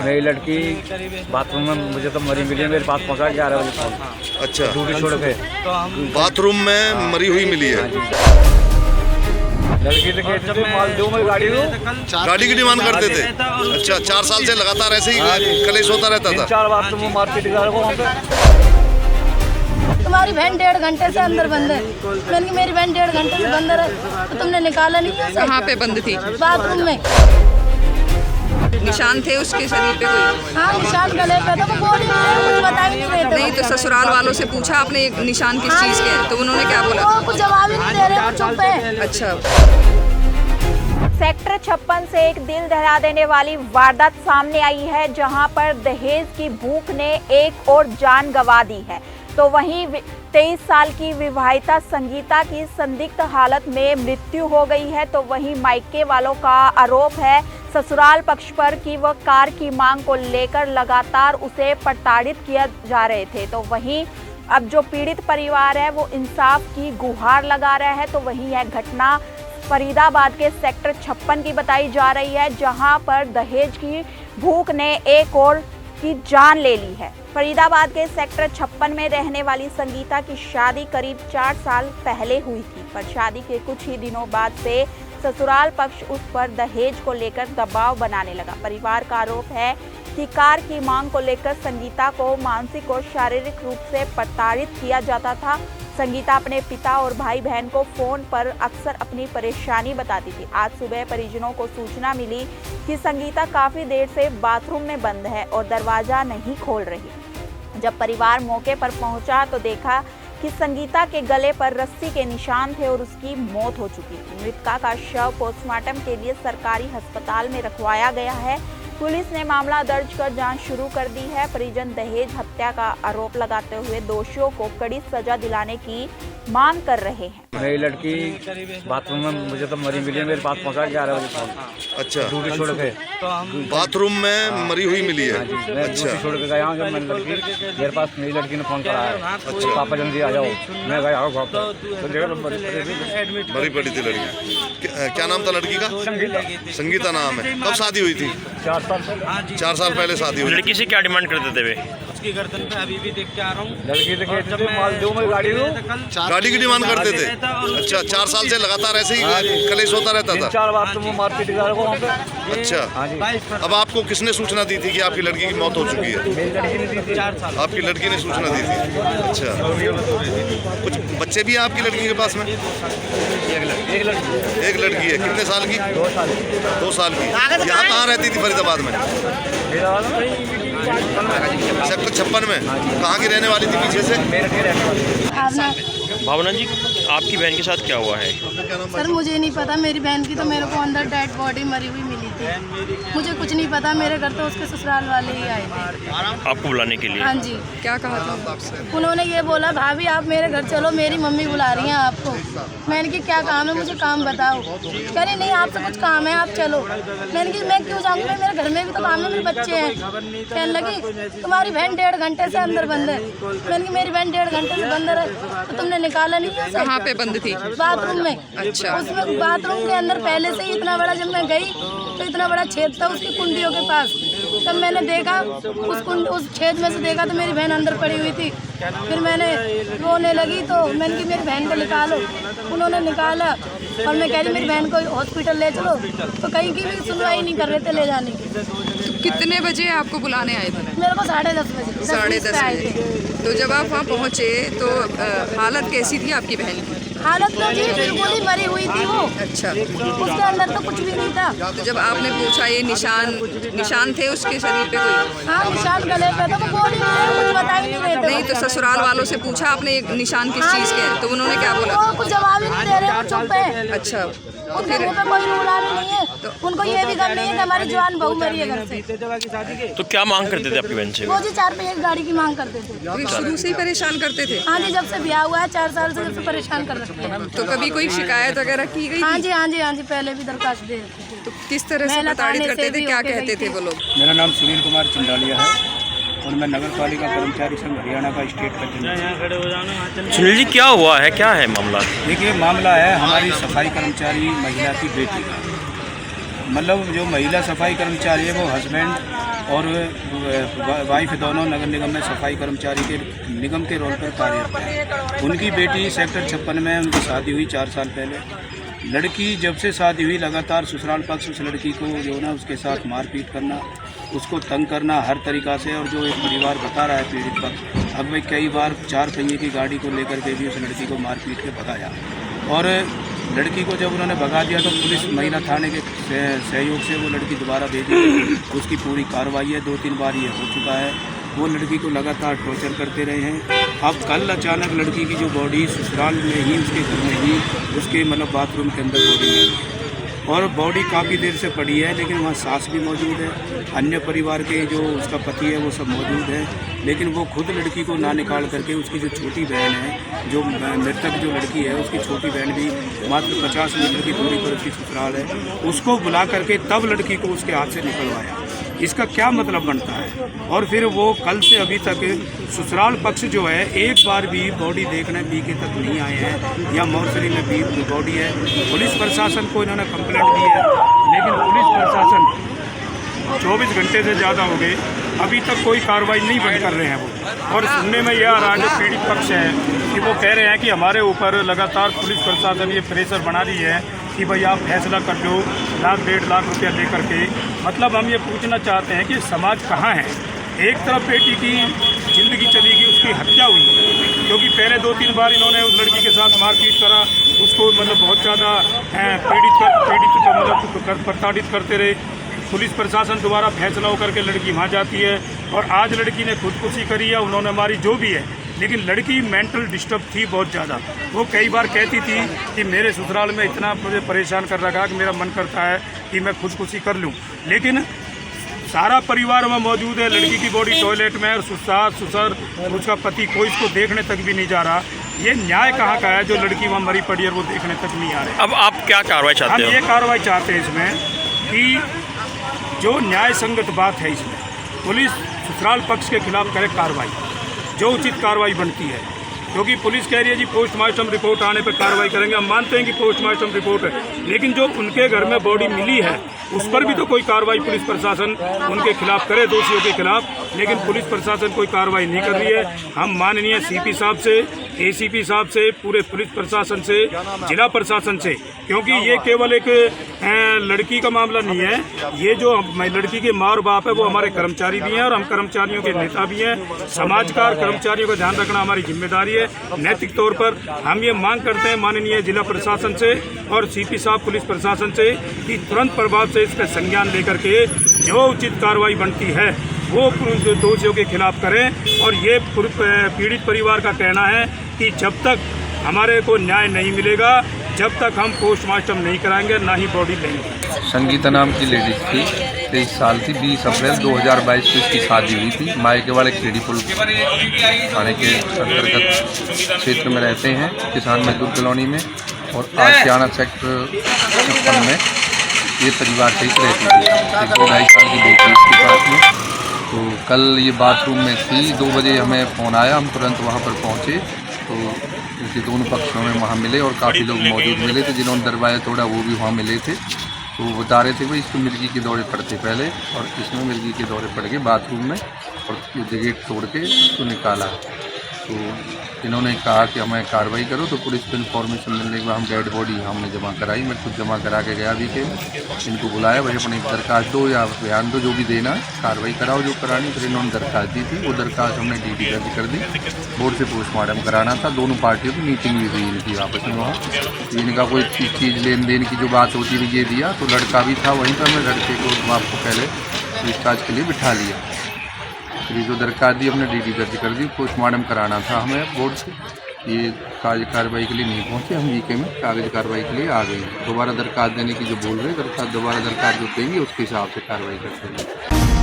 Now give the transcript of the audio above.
मेरी लड़की बाथरूम में मुझे तो मरी मिली है, मेरे पास पहुंचा 11 बजे फोन। अच्छा, ड्यूटी छोड़ के बाथरूम में मरी हुई मिली है। लड़की तो कहती थी माल दो, मैं गाड़ी दो, गाड़ी की डिमांड करते थे। अच्छा, 4 साल से लगातार ऐसे ही कलेश होता रहता था। 4 बार तो मार्केट गया वहाँ पे। तुम्हारी बहन 1.5 घंटे से अंदर बंद है। मैंने मेरी बहन 1.5 घंटे से बंद है, तो तुमने निकाला नहीं है? कहाँ पे बंद थी? बाथरूम में। निशान थे उसके शरीर पे कोई? हाँ, निशान गले पे था, वो बोली कुछ बता ही नहीं रहे थे। नहीं तो ससुराल वालों से पूछा आपने निशान किस चीज के हैं? तो उन्होंने क्या बोला? वो कुछ जवाब ही नहीं दे रहे, वो चुप है। अच्छा। सेक्टर 56 से एक दिल दहला देने वाली वारदात सामने आई है, जहां पर दहेज की भूख ने एक और जान गंवा दी है। तो वहीं 23 साल की विवाहिता संगीता की संदिग्ध हालत में मृत्यु हो गई है। तो वहीं मायके वालों का आरोप है ससुराल पक्ष पर कि वह कार की मांग को लेकर लगातार उसे प्रताड़ित किया जा रहे थे। तो वहीं अब जो पीड़ित परिवार है वो इंसाफ की गुहार लगा रहा है। तो वहीं यह घटना फरीदाबाद के सेक्टर 56 की बताई जा रही है, जहां पर दहेज की भूख ने एक और की जान ले ली है। फरीदाबाद के सेक्टर 56 में रहने वाली संगीता की शादी करीब 4 साल पहले हुई थी, पर शादी के कुछ ही दिनों बाद से ससुराल पक्ष उस पर दहेज को लेकर दबाव बनाने लगा। परिवार का आरोप है कि कार की मांग को लेकर संगीता को मानसिक और शारीरिक रूप से प्रताड़ित किया जाता था। संगीता अपने पिता और भाई बहन को फोन पर अक्सर अपनी परेशानी बताती थी। आज सुबह परिजनों को सूचना मिली कि संगीता काफी देर से बाथरूम में बंद है और दरवाजा नहीं खोल रही। जब परिवार मौके पर पहुंचा तो देखा कि संगीता के गले पर रस्सी के निशान थे और उसकी मौत हो चुकी थी। मृतका का शव पोस्टमार्टम के लिए सरकारी अस्पताल में रखवाया गया है। पुलिस ने मामला दर्ज कर जांच शुरू कर दी है। परिजन दहेज हत्या का आरोप लगाते हुए दोषियों को कड़ी सजा दिलाने की मांग कर रहे हैं। मेरी लड़की बाथरूम में मुझे तो मरी मिली है, मेरे पास पहुंचा 11 बजे फोन। अच्छा, ड्यूटी छोड़ के बाथरूम में मरी हुई मिली है। मैं अच्छा, ड्यूटी छोड़ के गया हूँ। जब मैंने मेरे पास मेरी लड़की ने फोन करा है, अच्छा पापा जल्दी आ जाओ। मैं गया हूँ घर पर, तो देखा तो मरी पड़ी थी लड़की। क्या नाम था लड़की का? संगीता नाम है। कब शादी हुई थी? 4 साल पहले। 4 साल पहले शादी हुई। लड़की से क्या डिमांड करते थे वे? उसकी गर्दन पे अभी भी देख के आ रहा हूँ। लड़की तो कहती थी माल दो, मैं गाड़ी दो, गाड़ी की डिमांड करते थे। अच्छा, 4 साल से लगातार ऐसे ही कलेश होता रहता था। 4 बार तो मार्केट गया वहाँ पे। अच्छा, अब आपको किसने सूचना दी थी कि आपकी लड़की की मौत हो चुकी है? मेरी लड़की ने दी थी। 4 साल। आपकी लड़की ने सूचना दी थी। अच्छा, कुछ बच्चे भी हैं आपकी लड़की के पास में? एक लड़की है। कितने साल की? 2 साल। 2 साल की। यहाँ कहाँ रहती थी? फरीदाबाद में, सेक्टर 56 में। कहाँ की रहने वाली थी पीछे से? भावना जी, आपकी बहन के साथ क्या हुआ है? सर मुझे नहीं पता, मेरी बहन की तो मेरे को अंदर डेड बॉडी मरी हुई मिली थी। मुझे कुछ नहीं पता, मेरे घर तो उसके ससुराल वाले ही आए थे आपको बुलाने के लिए? हाँ जी। क्या कहा था? उन्होंने ये बोला भाभी आप मेरे घर चलो, मेरी मम्मी बुला रही हैं आपको। मैंने कि क्या काम है, मुझे काम बताओ। कह रही नहीं आपसे कुछ काम है, आप चलो। मैंने कि मैं क्यों जाऊँगी, मेरे घर में भी तो काम है, मेरे बच्चे हैं। कहने लगी तुम्हारी बहन 1.5 घंटे से अंदर बंद है। मैंने कि मेरी बहन 1.5 घंटे से बंद है, तो तुमने निकाला नहीं है? कहाँ पे बंद थी? बाथरूम में। अच्छा। उसमें बाथरूम के अंदर पहले से ही इतना बड़ा, जब मैं गई तो इतना बड़ा छेद था उसकी कुंडियों के पास। तब मैंने देखा उस छेद में से देखा तो मेरी बहन अंदर पड़ी हुई थी। फिर मैंने रोने लगी तो मैंने कि मेरी बहन को निकालो। उन्होंने निकाला और मैं कह रही मेरी बहन को हॉस्पिटल ले चलो, तो कहीं की भी सुनवाई नहीं कर रहे थे ले जाने की। तो कितने बजे आपको बुलाने आए थे? मेरे को 10:30 बजे। 10:30 बजे। तो जब आप वहाँ पहुँचे तो हालत कैसी थी आपकी बहन की? हालत तो जी बिल्कुल ही मरी हुई थी वो। अच्छा। उसके अंदर तो कुछ भी नहीं था। तो जब आपने पूछा ये निशान थे उसके शरीर पे कोई? हाँ, निशान गले पे था, वो बोली कुछ बता ही नहीं रहे थे। नहीं तो ससुराल वालों से पूछा आपने निशान किस चीज के हैं? तो उन्होंने क्या बोला? वो कुछ जवाब ही नहीं दे रहे, वो चुप है। अच्छा, उनके मुंह पे कोई रूला भी नहीं है। उनको ये भी गम नहीं है कि हमारी जवान बहू मरी है घर से। तो क्या मांग करते थे आपकी बहन से? वो जी 4 पहिए की गाड़ी की मांग करते थे। तो शुरू से ही परेशान करते थे? हाँ जी, जब से ब्याह हुआ है 4 साल से जब से परेशान कर रखे हैं। तो कभी कोई शिकायत वगैरह की गई? हाँ जी हाँ जी हाँ जी, पहले भी दरखास्त दे रखी थी। तो किस तरह से महिला प्रताड़ित थाने करते से थे? भी क्या होके कहते गई थे वो लोग? मेरा नाम सुनील कुमार चिंडालिया है और मैं नगर पालिका कर्मचारी संघ हरियाणा का स्टेट प्रेसिडेंट। सुनील जी, क्या हुआ है, क्या है मामला? देखिए, मामला है हमारी सफाई कर्मचारी महिला की बेटी का। मतलब जो महिला सफाई कर्मचारी है वो हस्बैंड और वाइफ दोनों नगर निगम में सफाई कर्मचारी के निगम के रोल पर कार्यरत है। उनकी बेटी सेक्टर 56 में उनकी शादी हुई 4 साल पहले। लड़की जब से शादी हुई लगातार ससुराल पक्ष उस लड़की को जो ना उसके साथ मारपीट करना, उसको तंग करना हर तरीक़ा से। और जो एक परिवार बता रहा है पीड़ित पक्ष, अब भाई कई बार 4 पहिए की गाड़ी को लेकर के भी उस लड़की को मारपीट के भगाया। और लड़की को जब उन्होंने भगा दिया तो पुलिस महिला थाने के सहयोग से वो लड़की दोबारा भेजी। उसकी पूरी कार्रवाई है, 2-3 बार ये हो चुका है। वो लड़की को लगातार टॉर्चर करते रहे हैं। अब कल अचानक लड़की की जो बॉडी ससुराल में ही उसके घर में ही उसके मतलब बाथरूम के अंदर बॉडी मिली और बॉडी काफ़ी देर से पड़ी है, लेकिन वहाँ सास भी मौजूद है, अन्य परिवार के जो उसका पति है वो सब मौजूद है। लेकिन वो खुद लड़की को ना निकाल करके उसकी जो छोटी बहन है, जो मृतक जो लड़की है उसकी छोटी बहन भी मात्र 50 मीटर की दूरी पर उसकी ससुराल है, उसको बुला करके तब लड़की को उसके हाथ से निकलवाया। इसका क्या मतलब बनता है? और फिर वो कल से अभी तक ससुराल पक्ष जो है एक बार भी बॉडी देखने बीके तक नहीं आए हैं, या मोर्चरी में भी बॉडी है। पुलिस प्रशासन को इन्होंने कंप्लेंट दी है, लेकिन पुलिस प्रशासन 24 घंटे से ज़्यादा हो गए, अभी तक कोई कार्रवाई नहीं बंद कर रहे हैं वो। और सुनने में यह आ रहा है जो पीड़ित पक्ष है कि वो कह रहे हैं कि हमारे ऊपर लगातार पुलिस प्रशासन ये प्रेशर बना रही है कि भाई आप फैसला कर लो 1-1.5 लाख रुपया लेकर के। मतलब हम ये पूछना चाहते हैं कि समाज कहाँ है? एक तरफ बेटी की ज़िंदगी चली गई, उसकी हत्या हुई, क्योंकि पहले 2-3 बार इन्होंने उस लड़की के साथ मारपीट करा, उसको मतलब बहुत ज़्यादा पीड़ित प्रताड़ित करते रहे। पुलिस प्रशासन दोबारा फैसला होकर के लड़की वहाँ जाती है और आज लड़की ने खुदकुशी करी है, उन्होंने मारी जो भी है, लेकिन लड़की मेंटल डिस्टर्ब थी बहुत ज़्यादा। वो कई बार कहती थी कि मेरे ससुराल में इतना मुझे परेशान कर रखा कि मेरा मन करता है कि मैं खुदकुशी कर लूँ, लेकिन सारा परिवार वहाँ मौजूद है। लड़की की बॉडी टॉयलेट में और सास ससुर उसका पति कोई इसको देखने तक भी नहीं जा रहा। ये न्याय कहाँ का है जो लड़की वहाँ मरी पड़ी है और वो देखने तक नहीं आ रहे? अब आप क्या कार्रवाई चाहते हो? हम ये कार्रवाई चाहते हैं इसमें कि जो न्याय संगत बात है, इसमें पुलिस ससुराल पक्ष के खिलाफ करे कार्रवाई, जो उचित कार्रवाई बनती है। क्योंकि पुलिस कह रही है जी पोस्टमार्टम रिपोर्ट आने पर कार्रवाई करेंगे। हम मानते हैं कि पोस्टमार्टम रिपोर्ट है, लेकिन जो उनके घर में बॉडी मिली है उस पर भी तो कोई कार्रवाई पुलिस प्रशासन उनके खिलाफ करे, दोषियों के खिलाफ। लेकिन पुलिस प्रशासन कोई कार्रवाई नहीं कर रही है। हम माननीय सीपी साहब से, एसीपी साहब से, पूरे पुलिस प्रशासन से, जिला प्रशासन से, क्योंकि ये केवल एक लड़की का मामला नहीं है, ये जो लड़की के माँ और बाप है वो हमारे कर्मचारी भी हैं और हम कर्मचारियों के नेता भी हैं। समाज का कर्मचारियों का ध्यान रखना हमारी जिम्मेदारी है। नैतिक तौर पर हम ये मांग करते हैं माननीय जिला प्रशासन से और सीपी साहब पुलिस प्रशासन से कि तुरंत प्रभाव से इसका संज्ञान लेकर के जो उचित कार्रवाई बनती है वो दोषियों के खिलाफ करें। और ये पीड़ित परिवार का कहना है कि जब तक हमारे को न्याय नहीं मिलेगा, जब तक हम पोस्टमार्टम नहीं कराएंगे, ना ही बॉडी लेंगे। संगीता नाम की लेडीज थी, 23 साल थी। 20 अप्रैल 2022 को इसकी शादी हुई थी। मायकेवाड़े खेड़ीपुल थाने के अंतर्गत क्षेत्र में रहते हैं, किसान मजदूर कॉलोनी में। और आशियाना सेक्टर 56 में ये परिवार सहित रहती थी। 2-2.5 साल की बेटी इसके पास में। तो कल ये बाथरूम में थी, 2 बजे हमें फ़ोन आया, हम तुरंत वहाँ पर पहुँचे। तो इसके दोनों पक्षों में वहाँ मिले और काफ़ी लोग मौजूद मिले थे, जिन्होंने दरवाज़ा तोड़ा वो भी वहाँ मिले थे। तो वो बता रहे थे भाई इसको मिर्गी के दौरे पड़ते पहले, और इसमें मिर्गी के दौरे पड़ गए बाथरूम में और गेट तोड़ के उसको निकाला। तो इन्होंने कहा कि हमें कार्रवाई करो, तो पुलिस को इन्फॉर्मेशन मिलने के बाद हम डेड बॉडी हमने जमा कराई। मैं खुद जमा करा के गया भी के इनको बुलाया, भाई अपनी दरखास्त दो या बयान दो, जो भी देना है कार्रवाई कराओ जो करानी। फिर इन्होंने दरखास्त दी थी, वो दरखास्त हमने DD दर्ज कर दी। बोर्ड से पोस्टमार्टम कराना था। दोनों पार्टियों की मीटिंग भी हुई इनकी आपस में वहाँ। इनका कोई चीज़ लेन देन की जो बात होती है ये दिया, तो लड़का भी था वहीं पर। हमने लड़के को आपको पहले पूछताछ के लिए बिठा लिया। फिर जो दरखास्त दी हमने DD दर्ज कर दी। पोस्टमार्टम कराना था हमें बोर्ड से। ये कागज कार्रवाई के लिए नहीं पहुँचे, हम VK में कागज कार्रवाई के लिए आ गए। दोबारा दरखास्त देने की जो बोल रहे, दोबारा दरखास्त जो देंगे उसके हिसाब से कार्रवाई करते हैं।